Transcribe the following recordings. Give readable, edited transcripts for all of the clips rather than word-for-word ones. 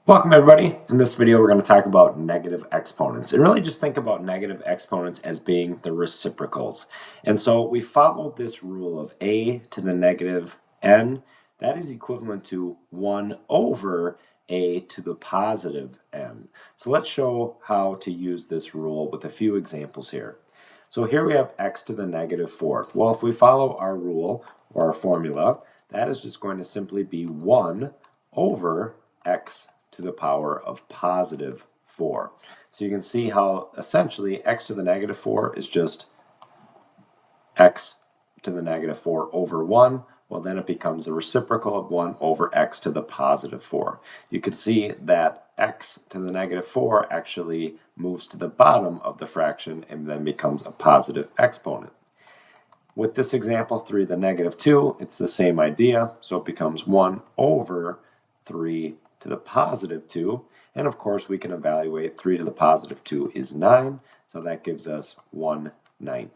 Welcome everybody. In this video we're going to talk about negative exponents and really just think about negative exponents as being the reciprocals. And so we follow this rule of a to the negative n. That is equivalent to 1 over a to the positive n. So let's show how to use this rule with a few examples here. So here we have x to the negative fourth. Well, if we follow our rule or our formula, that is just going to simply be 1 over x to the power of positive 4. So you can see how essentially x to the negative 4 is just x to the negative 4 over 1. Well, then it becomes a reciprocal of 1 over x to the positive 4. You can see that x to the negative 4 actually moves to the bottom of the fraction and then becomes a positive exponent. With this example, 3 to the negative 2, it's the same idea. So it becomes 1 over 3 to the positive 2. And of course, we can evaluate 3 to the positive 2 is 9. So that gives us 1/9.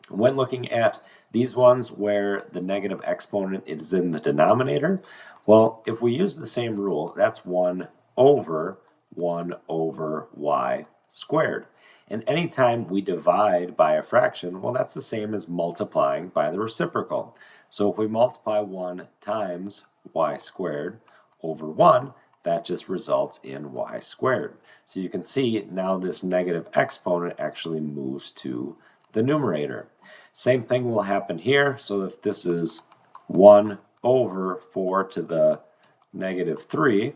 When looking at these ones where the negative exponent is in the denominator, well, if we use the same rule, that's 1 over y squared. And anytime we divide by a fraction, well, that's the same as multiplying by the reciprocal. So if we multiply 1 times y squared over 1, that just results in y squared. So you can see now this negative exponent actually moves to the numerator. Same thing will happen here. So if this is 1 over 4 to the negative 3,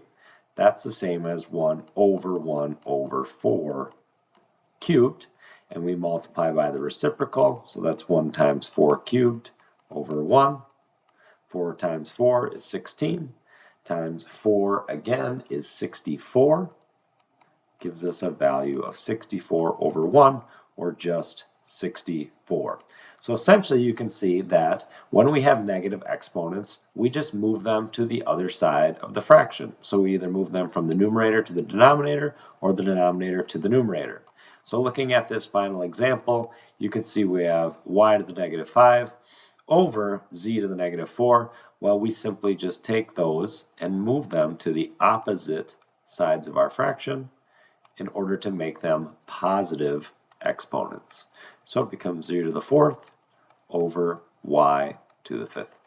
that's the same as 1 over 4 cubed, and we multiply by the reciprocal, so that's 1 times 4 cubed over 1. 4 times 4 is 16, times 4 again is 64, gives us a value of 64 over 1, or just 64. So essentially you can see that when we have negative exponents, we just move them to the other side of the fraction. So we either move them from the numerator to the denominator or the denominator to the numerator. So looking at this final example, you can see we have y to the negative 5 over z to the negative 4. Well, we simply just take those and move them to the opposite sides of our fraction in order to make them positive exponents. So it becomes z to the fourth over y to the fifth.